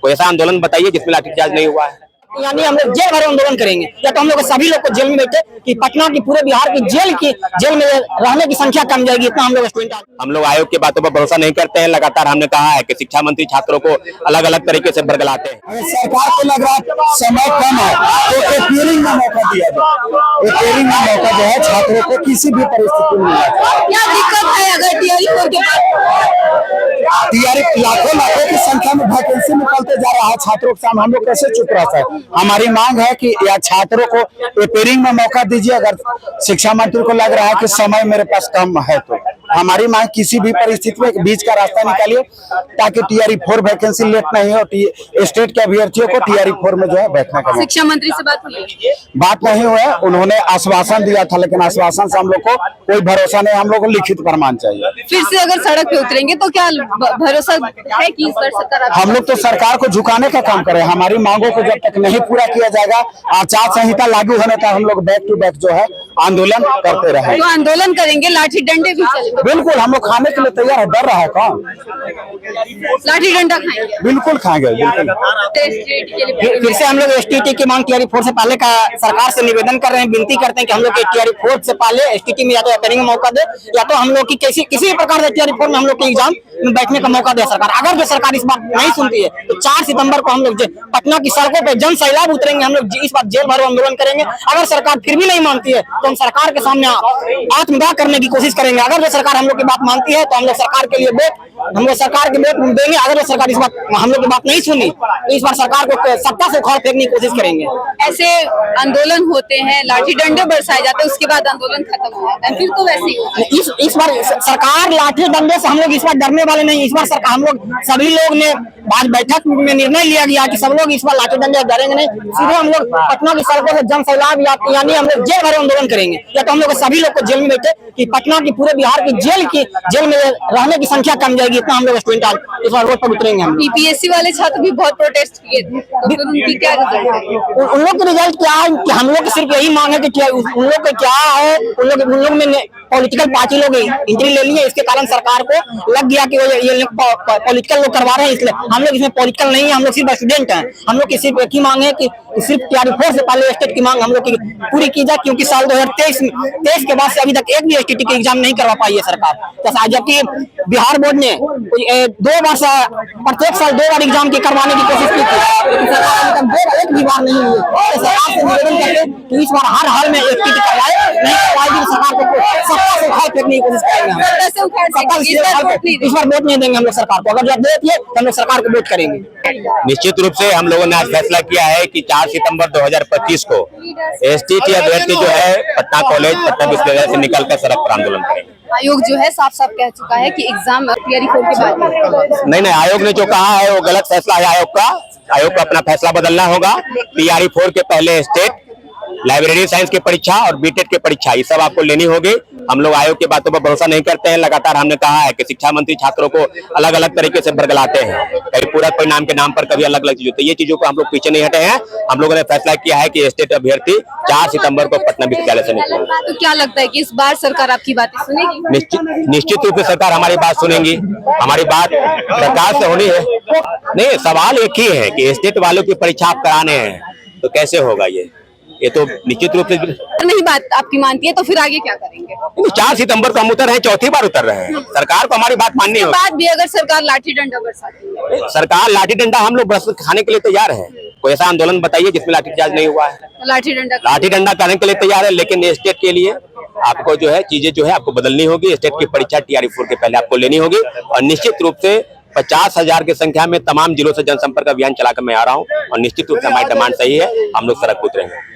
कोई ऐसा आंदोलन बताइए जिसमें लाठीचार्ज नहीं हुआ है। यानी हम लोग जेल भर आंदोलन करेंगे, या तो हम लोग सभी लोग को जेल में बैठे कि पटना की पूरे बिहार की जेल में रहने की संख्या कम जाएगी, इतना हम लोग स्टूडेंट। हम लोग आयोग की बातों पर भरोसा नहीं करते हैं। लगातार हमने कहा है कि शिक्षा मंत्री छात्रों को अलग अलग तरीके से बरगलाते हैं। अगर सरकार को लग रहा समय कम है तो एक हियरिंग में मौका दिया जाए। एक हियरिंग में मौका जो है छात्रों को किसी भी परिस्थिति में क्या दिक्कत है अगर टीआरई लाखों की संख्या में वैकेंसी निकलते जा रहा है छात्रों के सामने, हम लोग कैसे चुप रह सकते। हमारी मांग है कि या छात्रों को हियरिंग में मौका दीजिए। अगर शिक्षा मंत्री को लग रहा है कि समय मेरे पास कम है तो हमारी मांग किसी भी परिस्थिति में बीच का रास्ता निकालिए, ताकि टीआरई 4 वैकेंसी लेट नहीं हो। स्टेट के अभ्यर्थियों को टीआरई 4 में जो है बैठने का शिक्षा मंत्री से बात नहीं हुआ है। उन्होंने आश्वासन दिया था, लेकिन आश्वासन से हम लोग को कोई भरोसा नहीं। हम लोग को लिखित प्रमाण चाहिए। फिर से अगर सड़क पे उतरेंगे तो क्या भरोसा है कि इस बार सरकार? हम लोग तो सरकार को झुकाने का काम करें। हमारी मांगों को जब तक नहीं पूरा किया जाएगा, आचार संहिता लागू होने तक हम लोग बैक टू बैक जो है आंदोलन करते रहे। तो आंदोलन करेंगे, लाठी डंडे भी चलेंगे? बिल्कुल, हम लोग खाने के लिए तैयार है। डर रहा है कौन? लाठी डंडा खाएंगे? बिल्कुल खाएंगे। फिर से हम लोग एसटीटी की मांग टीआरई 4 से पहले का सरकार से निवेदन कर रहे हैं, विनती करते हैं कि हम लोग टीआरई 4 से पहले एसटीटी में या तो हियरिंग में मौका दे, या तो हम लोग की किसी भी प्रकार से टीआरई 4 में हम लोग के एग्जाम में बैठने का मौका दे सरकार। अगर जो सरकार इस बार नहीं सुनती है तो 4 सितंबर को हम लोग पटना की सड़कों पर जन सैलाब उतरेंगे। हम लोग इस बार जेल भरो आंदोलन करेंगे। अगर सरकार फिर भी नहीं मानती है तो हम सरकार के सामने आत्मदाह करने की कोशिश करेंगे। अगर जो सरकार हम लोग की बात मानती है तो हम लोग सरकार के लिए वोट देंगे। अगर जो सरकार इस बार हम लोग की बात नहीं सुनी तो इस बार सरकार को सत्ता से उखाड़ फेंकने की कोशिश करेंगे। ऐसे आंदोलन होते हैं, लाठी डंडे बरसाए जाते हैं, उसके बाद आंदोलन खत्म हो जाता है। फिर तो वैसे ही इस बार सरकार लाठी डंडे से हम लोग इस बार डरने वाले नहीं। इस बार सरकार हम लोग सभी लोग ने आज बैठक में निर्णय लिया गया कि सब लोग इस बार लाठी डंडे डरेंगे नहीं। सीधे हम लोग पटना की सड़कों से जन सैलाब यानी हम लोग जेल भरो आंदोलन करेंगे, या तो हम लोग सभी लोग को जेल में बैठे कि पटना की पूरे बिहार की जेल में रहने की संख्या कम जाएगी, इतना हम लोग स्टूडेंट आज इस बार रोड पर उतरेंगे। हम यूपीएससी वाले छात्र भी बहुत प्रोटेस्ट किए थे, तो फिर उनकी क्या रिजल्ट है? उन लोग का रिजल्ट क्या है कि हम लोग की सिर्फ यही मांग है कि उन लोग का क्या है, उन लोग में पॉलिटिकल पार्टी लोग एंट्री ले लिए। इसके कारण सरकार को लग गया कि ये पॉलिटिकल लोग करवा रहे हैं, इसलिए हम लोग इसमें पॉलिटिकल नहीं है। हम लोग सिर्फ स्टूडेंट हैं। हम लोग की सिर्फ एक ही मांग है कि सिर्फ टीआरई 4 से पहले स्टेट की मांग हम लोग की पूरी की जाए, क्योंकि साल 2023 के बाद से अभी तक एक भी एसटीटी का एग्जाम नहीं करवा पाई है सरकार। जबकि बिहार बोर्ड ने 2 बार प्रत्येक साल 2 बार एग्जाम की करवाने की कोशिश की थी, लेकिन सरकार एक भी बार नहीं हुई। तो सरकार से निवेदन करते कि इस बार हर हाल में एसटीटी करवाए, नहीं करवाएगी तो सरकार को सत्ता से उखाड़ फेंकने की कोशिश करेंगे। इस बार वोट नहीं देंगे हम लोग सरकार को। अगर जब देती तो हम लोग सरकार को वोट करेंगे। निश्चित रूप से हम लोगों ने आज फैसला किया है कि 4 सितंबर 2025 को एसटीटी अभ्यर्थी जो है पटना कॉलेज, पटना विश्वविद्यालय से निकलकर सड़क पर आंदोलन करेंगे। आयोग जो है साफ साफ कह चुका है कि एग्जाम टीआरई 4 के बाद नहीं, आयोग ने जो कहा है वो गलत फैसला है आयोग को अपना फैसला बदलना होगा। टीआरई 4 के पहले स्टेट, लाइब्रेरी साइंस की परीक्षा और बीटेट की परीक्षा ये सब आपको लेनी होगी। हम लोग आयोग की बातों पर भरोसा नहीं करते हैं। लगातार हमने कहा है कि शिक्षा मंत्री छात्रों को अलग अलग तरीके से बरगलाते हैं, कभी पूरक परिणाम के नाम पर, कभी अलग अलग चीजों। तो ये चीजों को हम लोग पीछे नहीं हटे हैं। हम लोगों ने फैसला किया है कि स्टेट अभ्यर्थी 4 सितंबर को पटना विश्वविद्यालय से निकलेंगे। तो क्या लगता है कि इस बार सरकार आपकी बातें सुनेगी? निश्चित रूप से सरकार हमारी बात सुनेगी। हमारी बात सरकार से होनी है। नहीं, सवाल एक ही है कि स्टेट वालों की परीक्षा आप कराने हैं तो कैसे होगा ये तो निश्चित रूप से नहीं बात आपकी मानती है, तो फिर आगे क्या करेंगे? 4 सितंबर को हम उतर रहे हैं, चौथी बार उतर रहे हैं। सरकार को हमारी बात माननी होगी। बाद भी अगर सरकार लाठी डंडा बरसाती है, सरकार लाठी डंडा हम लोग खाने के लिए तैयार है। कोई ऐसा आंदोलन बताइए जिसमें लाठीचार्ज नहीं हुआ है। लाठी डंडा करने के लिए तैयार है, लेकिन स्टेट के लिए आपको जो है चीजें जो है आपको बदलनी होगी। स्टेट की परीक्षा टीआरई 4 के पहले आपको लेनी होगी, और निश्चित रूप से 50,000 की संख्या में तमाम जिलों से जनसंपर्क अभियान चलाकर मैं आ रहा हूँ, और निश्चित रूप से हमारी डिमांड सही है। हम लोग सड़क पर उतरेंगे।